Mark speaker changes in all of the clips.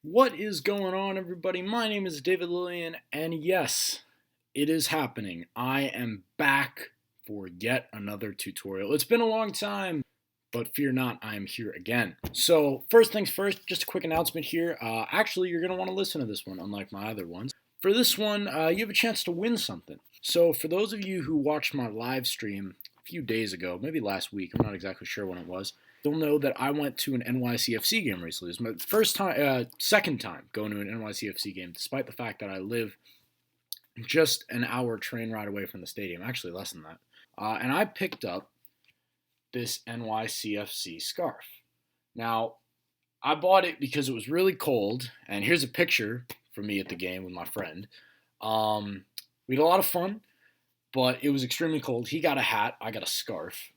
Speaker 1: What is going on, everybody? My name is David Lillian, and yes, it is happening. I am back for yet another tutorial. It's been a long time, but fear not, I am here again. So, first things first, just a quick announcement here. Actually, you're going to want to listen to this one, unlike my other ones. For this one, you have a chance to win something. So, for those of you who watched my live stream a few days ago, maybe last week, I'm not exactly sure when it was, you'll know that I went to an NYCFC game recently. It was my second time going to an NYCFC game, despite the fact that I live just an hour train ride away from the stadium, actually less than that. And I picked up this NYCFC scarf. Now, I bought it because it was really cold, and here's a picture from me at the game with my friend. We had a lot of fun, but it was extremely cold. He got a hat, I got a scarf.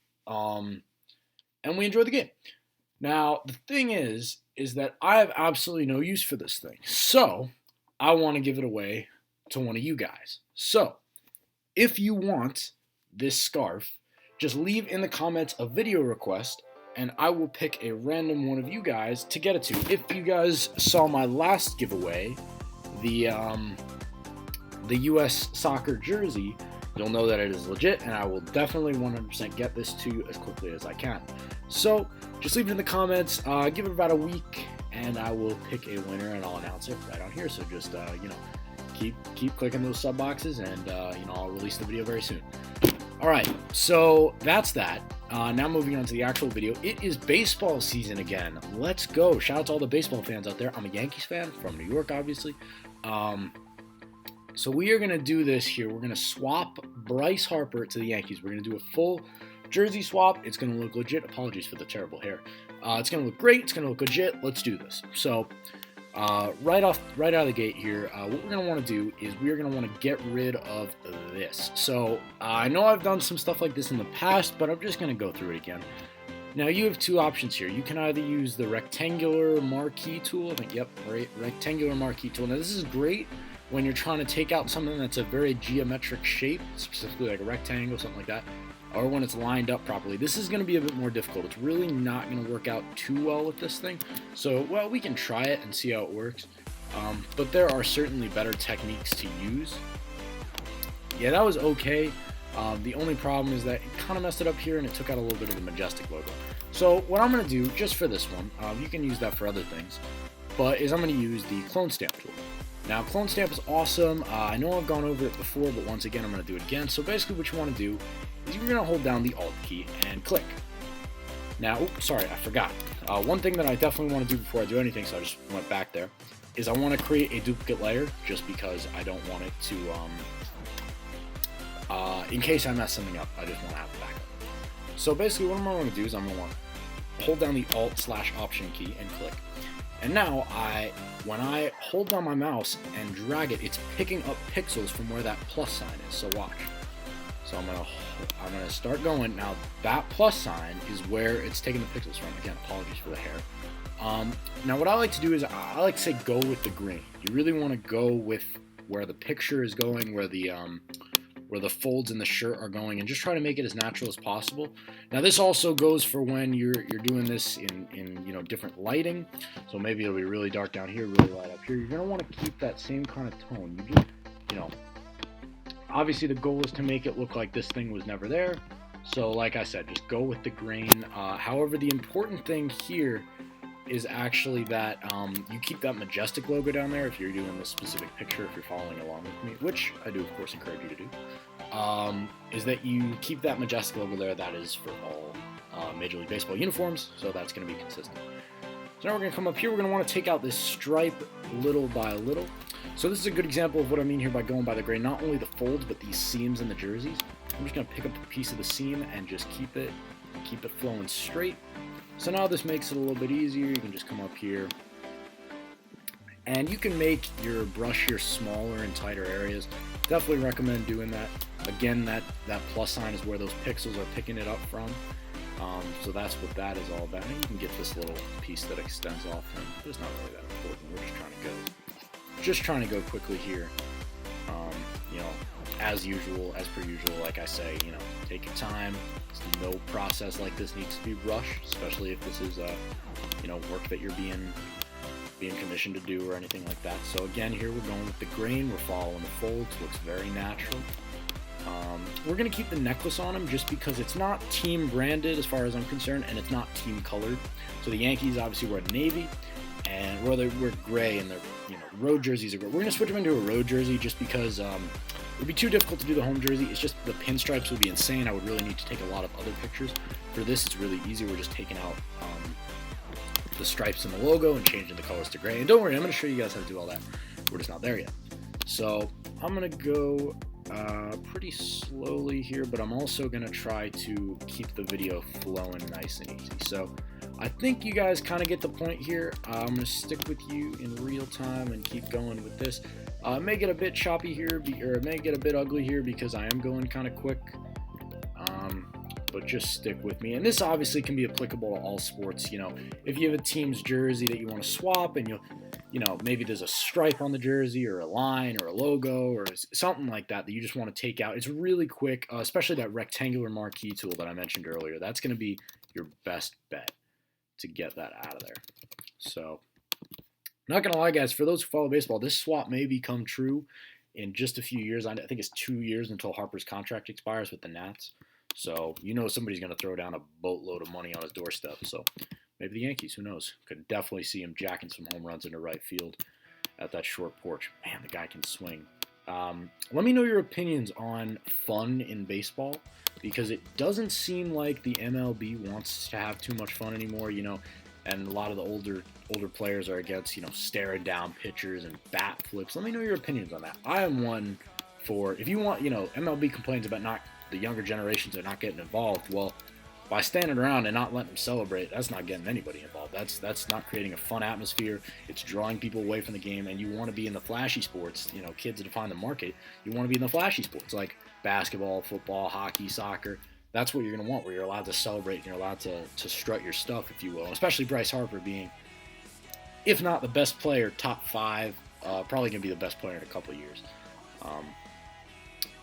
Speaker 1: And we enjoyed the game. Now, the thing is that I have absolutely no use for this thing. So, I want to give it away to one of you guys. So, if you want this scarf, just leave in the comments a video request, and I will pick a random one of you guys to get it to. If you guys saw my last giveaway, the US soccer jersey, you'll know that it is legit, and I will definitely 100% get this to you as quickly as I can. So, just leave it in the comments, give it about a week, and I will pick a winner, and I'll announce it right on here. So just, keep clicking those sub boxes, and, I'll release the video very soon. Alright, so that's that. Now moving on to the actual video. It is baseball season again. Let's go. Shout out to all the baseball fans out there. I'm a Yankees fan from New York, obviously. So we are going to do this here. We're going to swap Bryce Harper to the Yankees. We're going to do a full jersey swap. It's going to look legit. Apologies for the terrible hair. It's going to look great. It's going to look legit. Let's do this. So right out of the gate here, what we're going to want to do is we're going to want to get rid of this. So I know I've done some stuff like this in the past, but I'm just going to go through it again. Now you have two options here. You can either use the rectangular marquee tool. I think, yep, right, rectangular marquee tool. Now this is great when you're trying to take out something that's a very geometric shape, specifically like a rectangle, something like that, or when it's lined up properly. This is going to be a bit more difficult. It's really not going to work out too well with this thing. So, well, we can try it and see how it works. But there are certainly better techniques to use. Yeah, that was okay. The only problem is that it kind of messed it up here and it took out a little bit of the Majestic logo. So what I'm going to do, just for this one, you can use that for other things, but is I'm going to use the clone stamp tool. Now, clone stamp is awesome. I know I've gone over it before, but once again, I'm going to do it again. So basically what you want to do is you're going to hold down the Alt key and click. Now, sorry, I forgot. One thing that I definitely want to do before I do anything, so I just went back there, is I want to create a duplicate layer just because I don't want it to, in case I mess something up, I just want to have the backup. So basically what I'm going to do is I'm going to want to hold down the Alt/Option key and click. And now, when I hold down my mouse and drag it, it's picking up pixels from where that plus sign is, so watch. So I'm gonna start going. Now, that plus sign is where it's taking the pixels from. Again, apologies for the hair. Now, what I like to do is, I like to say go with the grain. You really want to go with where the picture is going, where the folds in the shirt are going, and just try to make it as natural as possible. Now this also goes for when you're doing this in different lighting. So maybe it'll be really dark down here, really light up here. You're gonna want to keep that same kind of tone. You just, obviously the goal is to make it look like this thing was never there. So like I said, just go with the grain. However, the important thing here is actually that you keep that Majestic logo down there if you're doing this specific picture, if you're following along with me, which I do, of course, encourage you to do, is that you keep that Majestic logo there. That is for all Major League Baseball uniforms, so that's going to be consistent. So now we're going to come up here. We're going to want to take out this stripe little by little. So this is a good example of what I mean here by going by the grain, not only the folds, but these seams in the jerseys. I'm just going to pick up a piece of the seam and just keep it flowing straight. So now this makes it a little bit easier. You can just come up here, and you can make your brush here smaller in tighter areas. Definitely recommend doing that. Again, that plus sign is where those pixels are picking it up from. So that's what that is all about. And you can get this little piece that extends off, and it's not really that important. We're just trying to go quickly here. As per usual, like I say, take your time. No process like this needs to be rushed, especially if this is work that you're being being commissioned to do or anything like that. So again, here we're going with the grain. We're following the folds. Looks very natural. We're going to keep the necklace on him just because it's not team branded as far as I'm concerned, and it's not team colored. So the Yankees obviously wear navy, and they wear gray, and their road jerseys are gray. We're going to switch them into a road jersey just because it would be too difficult to do the home jersey. It's just the pinstripes would be insane. I would really need to take a lot of other pictures. For this, it's really easy. We're just taking out the stripes in the logo and changing the colors to gray. And don't worry, I'm going to show you guys how to do all that. We're just not there yet. So I'm going to go pretty slowly here, but I'm also going to try to keep the video flowing nice and easy. So I think you guys kind of get the point here. I'm going to stick with you in real time and keep going with this. It may get a bit choppy here, or it may get a bit ugly here because I am going kind of quick. But just stick with me. And this obviously can be applicable to all sports. If you have a team's jersey that you want to swap, and maybe there's a stripe on the jersey or a line or a logo or something like that that you just want to take out. It's really quick, especially that rectangular marquee tool that I mentioned earlier. That's going to be your best bet to get that out of there. So, not going to lie, guys, for those who follow baseball, this swap may become true in just a few years. I think it's 2 years until Harper's contract expires with the Nats. So, somebody's going to throw down a boatload of money on his doorstep. So, maybe the Yankees, who knows? Could definitely see him jacking some home runs into right field at that short porch. Man, the guy can swing. Let me know your opinions on fun in baseball, because it doesn't seem like the MLB wants to have too much fun anymore, and a lot of the older players are against, staring down pitchers and bat flips. Let me know your opinions on that. I am one for, if you want, MLB complains about the younger generations are not getting involved. Well, by standing around and not letting them celebrate, that's not getting anybody involved. That's not creating a fun atmosphere. It's drawing people away from the game, and you want to be in the flashy sports. Kids define the market. You want to be in the flashy sports like basketball, football, hockey, soccer. That's what you're going to want, where you're allowed to celebrate and you're allowed to strut your stuff, if you will. Especially Bryce Harper being, if not the best player, top 5, probably going to be the best player in a couple of years.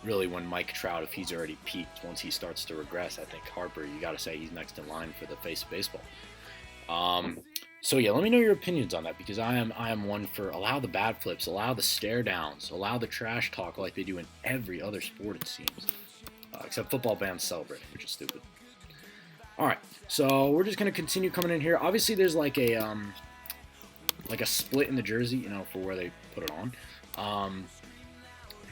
Speaker 1: Really, when Mike Trout, if he's already peaked, once he starts to regress, I think Harper, you got to say he's next in line for the face of baseball. So yeah, let me know your opinions on that, because I am one for allow the bad flips, allow the stare downs, allow the trash talk like they do in every other sport, it seems. Except football bans celebrate, which is stupid. All right, so we're just gonna continue coming in here. Obviously, there's like a split in the jersey, for where they put it on.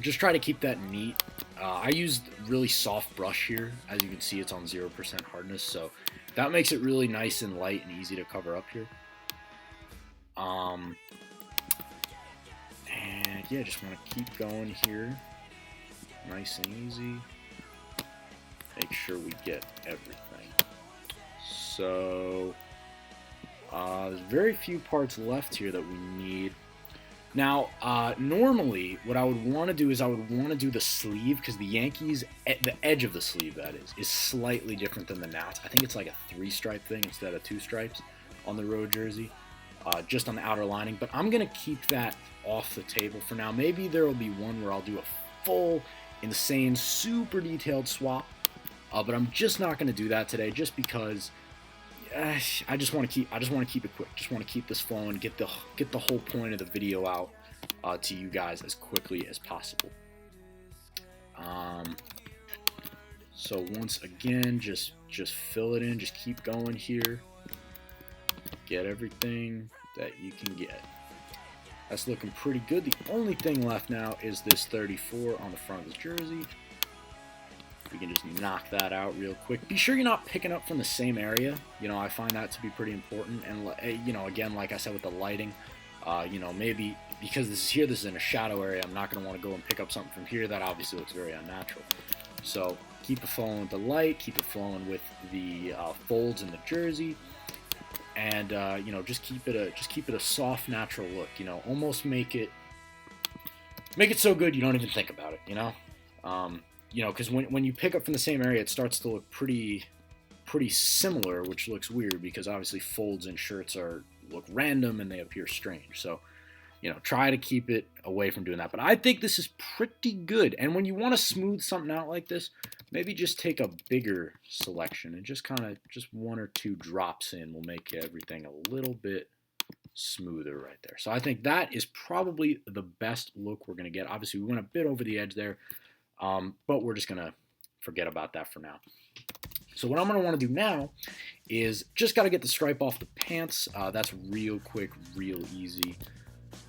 Speaker 1: Just try to keep that neat. I used really soft brush here. As you can see, it's on 0% hardness, so that makes it really nice and light and easy to cover up here. And yeah, just want to keep going here, nice and easy. Make sure we get everything. So there's very few parts left here that we need. Now, normally, what I would want to do is I would want to do the sleeve, because the Yankees, the edge of the sleeve, that is slightly different than the Nats. I think it's like a 3-stripe thing instead of 2 stripes on the road jersey, just on the outer lining. But I'm going to keep that off the table for now. Maybe there will be one where I'll do a full, insane, super detailed swap, but I'm just not going to do that today, just because I just want to keep it quick. Just want to keep this flowing, get the whole point of the video out to you guys as quickly as possible. So once again, just fill it in. Just keep going here. Get everything that you can get. That's looking pretty good. The only thing left now is this 34 on the front of the jersey. We can just knock that out real quick. Be sure you're not picking up from the same area. I find that to be pretty important. And, again, like I said with the lighting, maybe because this is in a shadow area, I'm not going to want to go and pick up something from here. That obviously looks very unnatural. So keep it flowing with the light. Keep it flowing with the folds in the jersey. And, just keep it a soft, natural look. Almost make it so good you don't even think about it, because when you pick up from the same area, it starts to look pretty similar, which looks weird because obviously folds in shirts look random and they appear strange. So, try to keep it away from doing that. But I think this is pretty good. And when you want to smooth something out like this, maybe just take a bigger selection and just 1 or 2 drops in will make everything a little bit smoother right there. So I think that is probably the best look we're going to get. Obviously, we went a bit over the edge there, but we're just going to forget about that for now. So what I'm going to want to do now is just got to get the stripe off the pants. That's real quick, real easy.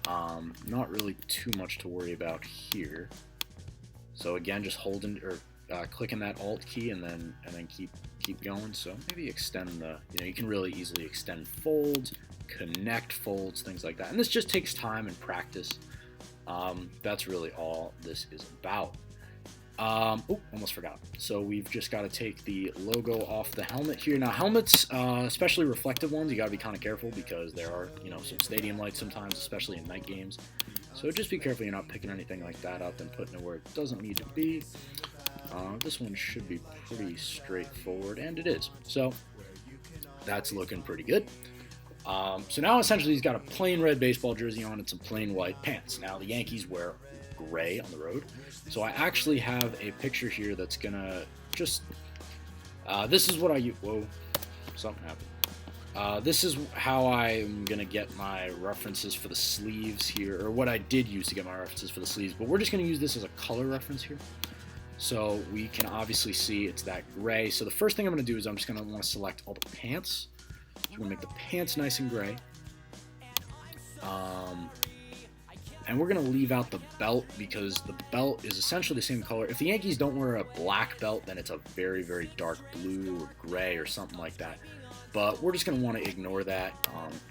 Speaker 1: Not really too much to worry about here. So again, just holding or clicking that Alt key and then keep going. So maybe extend the, you can really easily extend folds, connect folds, things like that. And this just takes time and practice. That's really all this is about. Almost forgot. So we've just got to take the logo off the helmet here. Now helmets, especially reflective ones, you got to be kind of careful because there are, some stadium lights sometimes, especially in night games. So just be careful you're not picking anything like that up and putting it where it doesn't need to be. This one should be pretty straightforward, and it is. So that's looking pretty good. So now essentially he's got a plain red baseball jersey on and some plain white pants. Now the Yankees wear gray on the road. So I actually have a picture here that's gonna just, this is what I use. Whoa, something happened. This is how I'm gonna get my references for the sleeves here, or what I did use to get my references for the sleeves, but we're just gonna use this as a color reference here. So we can obviously see it's that gray. So the first thing I'm gonna do is I'm just gonna want to select all the pants. So we're gonna make the pants nice and gray. And we're going to leave out the belt because the belt is essentially the same color. If the Yankees don't wear a black belt, then it's a very, very dark blue or gray or something like that. But we're just going to want to ignore that.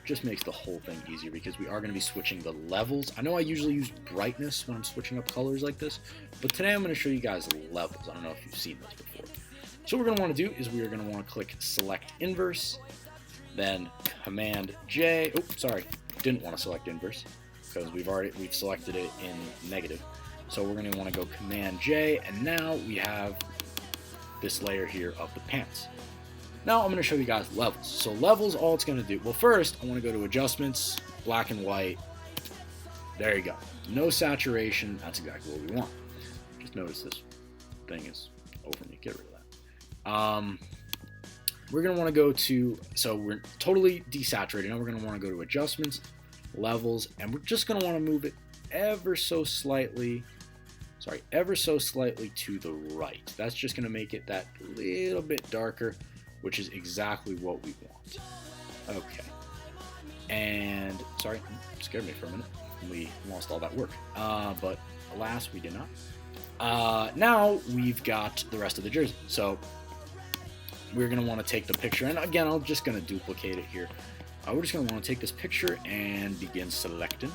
Speaker 1: Just makes the whole thing easier because we are going to be switching the levels. I know I usually use brightness when I'm switching up colors like this, but today I'm going to show you guys levels. I don't know if you've seen this before. So what we're going to want to do is we are going to want to click Select Inverse, then Command J. Oh, sorry, didn't want to select Inverse, because we've selected it in negative. So we're going to want to go Command J, and now we have this layer here of the pants. Now I'm going to show you guys levels. So levels, all it's going to do, well first I want to go to Adjustments, Black and White. There you go. No saturation, that's exactly what we want. Just notice this thing is over me, get rid of that. We're going to want to go to, so we're totally desaturated. Now we're going to want to go to Adjustments, Levels, and we're just going to want to move it ever so slightly to the right. That's just going to make it that little bit darker, which is exactly what we want. Okay. And, sorry, scared me for a minute. We lost all that work. But alas, we did not. Now we've got the rest of the jersey. So we're going to want to take the picture, and again, I'm just going to duplicate it here. We're just going to want to take this picture and begin selecting.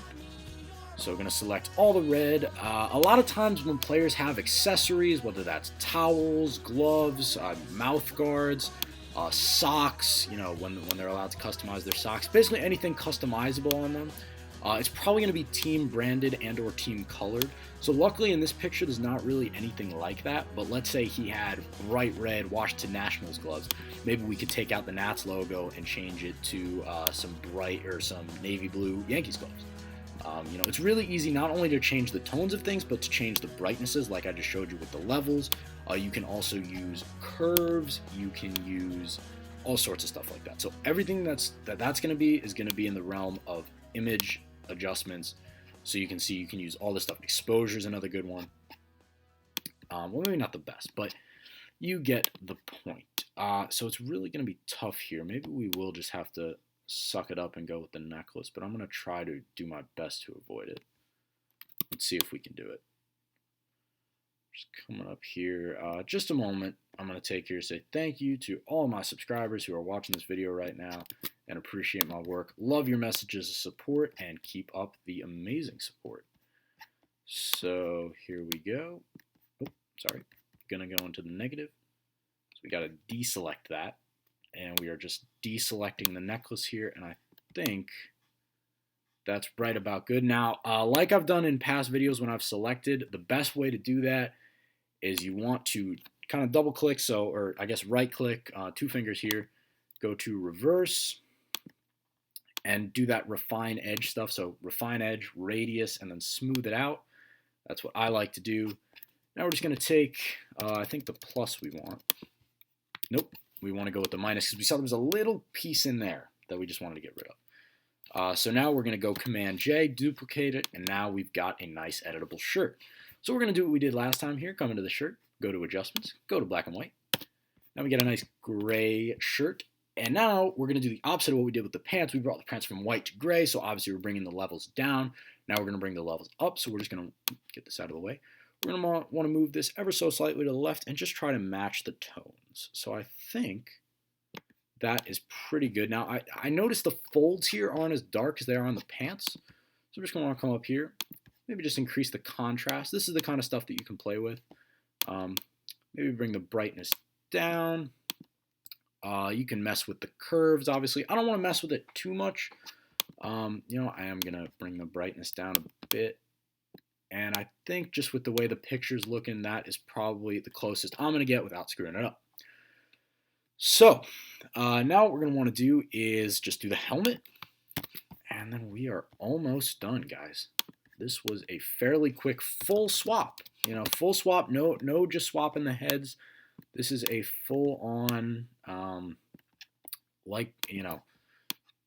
Speaker 1: So we're going to select all the red. A lot of times when players have accessories, whether that's towels, gloves, mouth guards, socks, when they're allowed to customize their socks, basically anything customizable on them, it's probably going to be team branded and or team colored. So luckily in this picture there's not really anything like that, but let's say he had bright red Washington Nationals gloves. Maybe we could take out the Nats logo and change it to some bright or some navy blue Yankees gloves. It's really easy not only to change the tones of things, but to change the brightnesses like I just showed you with the levels. You can also use curves, you can use all sorts of stuff like that. So everything that's going to be is going to be in the realm of image adjustments. So you can see you can use all this stuff. Exposure is another good one. Well, maybe not the best, but you get the point. So it's really going to be tough here. Maybe we will just have to suck it up and go with the necklace, but I'm going to try to do my best to avoid it. Let's see if we can do it. Just coming up here, just a moment. I'm going to take here to say thank you to all my subscribers who are watching this video right now and appreciate my work. Love your messages of support and keep up the amazing support. So here we go. Oh, sorry. Going to go into the negative. So we got to deselect that. And we are just deselecting the necklace here. And I think that's right about good. Now, like I've done in past videos when I've selected, the best way to do that is you want to kind of double click, or I guess right click, 2 fingers here, go to reverse, and do that refine edge stuff. So refine edge, radius, and then smooth it out. That's what I like to do. Now we're just going to take, I think the plus we want. Nope, we want to go with the minus because we saw there was a little piece in there that we just wanted to get rid of. So now we're going to go Command J, duplicate it, and now we've got a nice editable shirt. So we're going to do what we did last time here. Come into the shirt, go to Adjustments, go to Black and White. Now we get a nice gray shirt. And now we're going to do the opposite of what we did with the pants. We brought the pants from white to gray, so obviously we're bringing the levels down. Now we're going to bring the levels up, so we're just going to get this out of the way. We're going to want to move this ever so slightly to the left and just try to match the tones. So I think that is pretty good. Now I noticed the folds here aren't as dark as they are on the pants. So I'm just going to want to come up here, maybe just increase the contrast. This is the kind of stuff that you can play with. Maybe bring the brightness down. You can mess with the curves, obviously. I don't want to mess with it too much. I am going to bring the brightness down a bit. And I think just with the way the picture's looking, that is probably the closest I'm going to get without screwing it up. So, now what we're going to want to do is just do the helmet. And then we are almost done, guys. This was a fairly quick full swap. Full swap, no just swapping the heads. This is a full-on,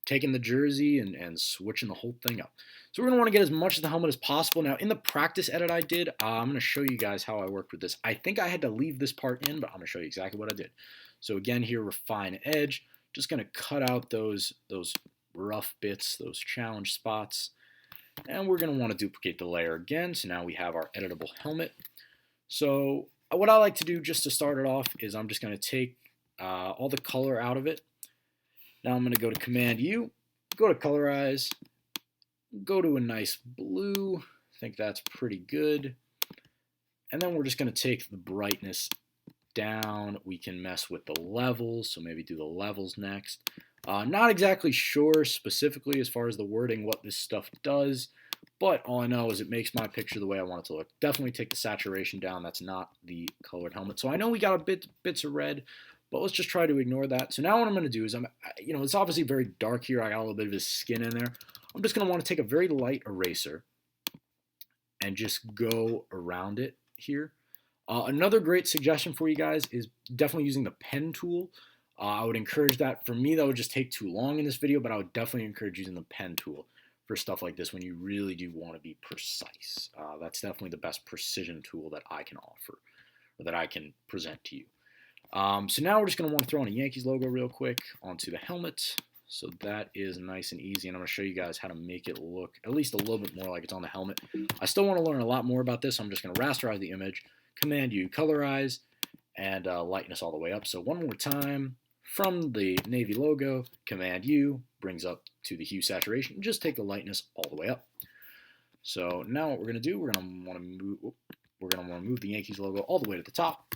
Speaker 1: taking the jersey and switching the whole thing up. So we're going to want to get as much of the helmet as possible. Now, in the practice edit I did, I'm going to show you guys how I worked with this. I think I had to leave this part in, but I'm going to show you exactly what I did. So again, here, refine edge. Just going to cut out those rough bits, those challenge spots. And we're going to want to duplicate the layer again. So now we have our editable helmet. So what I like to do just to start it off is I'm just going to take all the color out of it. Now I'm going to go to Command U, go to Colorize, go to a nice blue. I think that's pretty good. And then we're just going to take the brightness down. We can mess with the levels, so maybe do the levels next. Not exactly sure specifically as far as the wording what this stuff does, but all I know is it makes my picture the way I want it to look. Definitely take the saturation down. That's not the colored helmet. So I know we got bits of red, but let's just try to ignore that. So now what I'm going to do is it's obviously very dark here. I got a little bit of his skin in there. I'm just going to want to take a very light eraser and just go around it here. Another great suggestion for you guys is definitely using the pen tool. I would encourage that. For me, that would just take too long in this video, but I would definitely encourage using the pen tool for stuff like this when you really do want to be precise. That's definitely the best precision tool that I can offer, or that I can present to you. So now we're just going to want to throw in a Yankees logo real quick onto the helmet. So that is nice and easy, and I'm going to show you guys how to make it look at least a little bit more like it's on the helmet. I still want to learn a lot more about this, so I'm just going to rasterize the image, Command U, colorize, and lightness all the way up. So one more time, from the Navy logo, Command U, brings up to the hue saturation. Just take the lightness all the way up. So now what we're going to do, we're going to want to move the Yankees logo all the way to the top.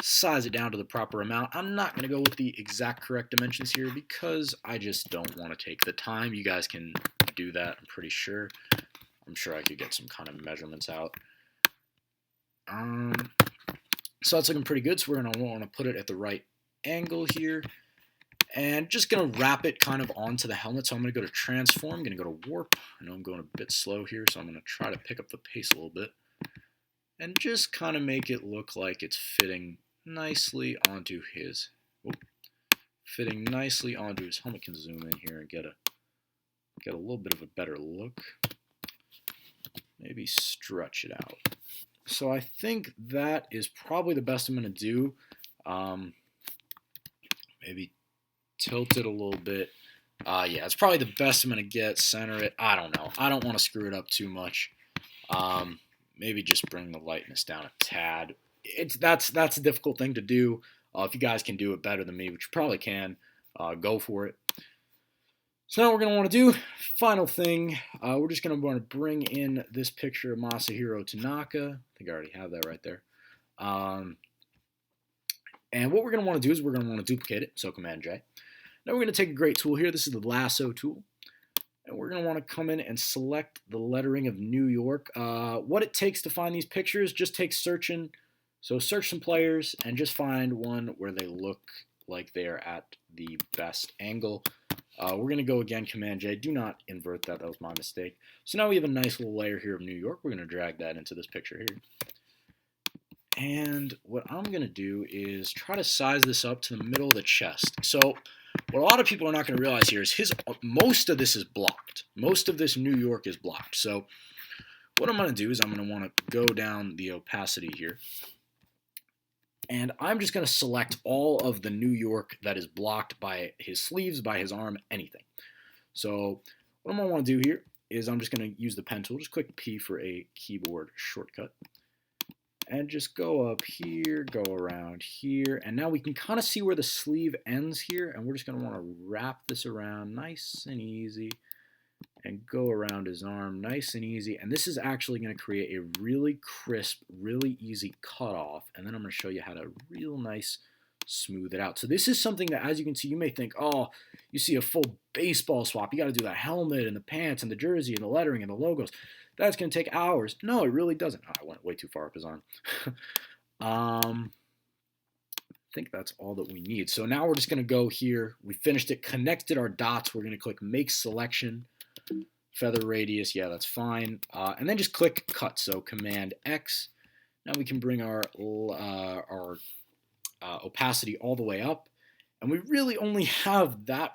Speaker 1: Size it down to the proper amount. I'm not going to go with the exact correct dimensions here because I just don't want to take the time. You guys can do that, I'm pretty sure. I'm sure I could get some kind of measurements out. So that's looking pretty good. So we're going to want to put it at the right angle here. And just going to wrap it kind of onto the helmet. So I'm going to go to Transform. I'm going to go to Warp. I know I'm going a bit slow here, so I'm going to try to pick up the pace a little bit. And just kind of make it look like it's fitting nicely onto his helmet. Can zoom in here and get a little bit of a better look. Maybe stretch it out. So I think that is probably the best I'm going to do. Maybe tilt it a little bit. Yeah, it's probably the best I'm going to get. Center it. I don't know. I don't want to screw it up too much. Maybe just bring the lightness down a tad. That's a difficult thing to do. If you guys can do it better than me, which you probably can, go for it. So now what we're going to want to do, final thing, we're just going to want to bring in this picture of Masahiro Tanaka. I think I already have that right there. And what we're going to want to do is we're going to want to duplicate it, so Command J. Now we're going to take a great tool here. This is the lasso tool. And we're going to want to come in and select the lettering of New York. What it takes to find these pictures just takes searching. So search some players and just find one where they look like they're at the best angle. We're going to go again, Command J. Do not invert that. That was my mistake. So now we have a nice little layer here of New York. We're going to drag that into this picture here. And what I'm going to do is try to size this up to the middle of the chest. So what a lot of people are not going to realize here is most of this is blocked. Most of this New York is blocked. So what I'm going to do is I'm going to want to go down the opacity here. And I'm just going to select all of the New York that is blocked by his sleeves, by his arm, anything. So what I'm going to want to do here is I'm just going to use the pen tool. Just click P for a keyboard shortcut. And just go up here, go around here. And now we can kind of see where the sleeve ends here. And we're just going to want to wrap this around nice and easy. And go around his arm nice and easy. And this is actually going to create a really crisp, really easy cutoff. And then I'm going to show you how to real nice smooth it out. So this is something that, as you can see, you may think, oh, you see a full baseball swap. You got to do the helmet and the pants and the jersey and the lettering and the logos. That's going to take hours. No, it really doesn't. Oh, I went way too far up his arm. I think that's all that we need. So now we're just going to go here. We finished it, connected our dots. We're going to click Make Selection. Feather radius, yeah, that's fine. And then just click Cut. So Command X. Now we can bring our opacity all the way up. And we really only have that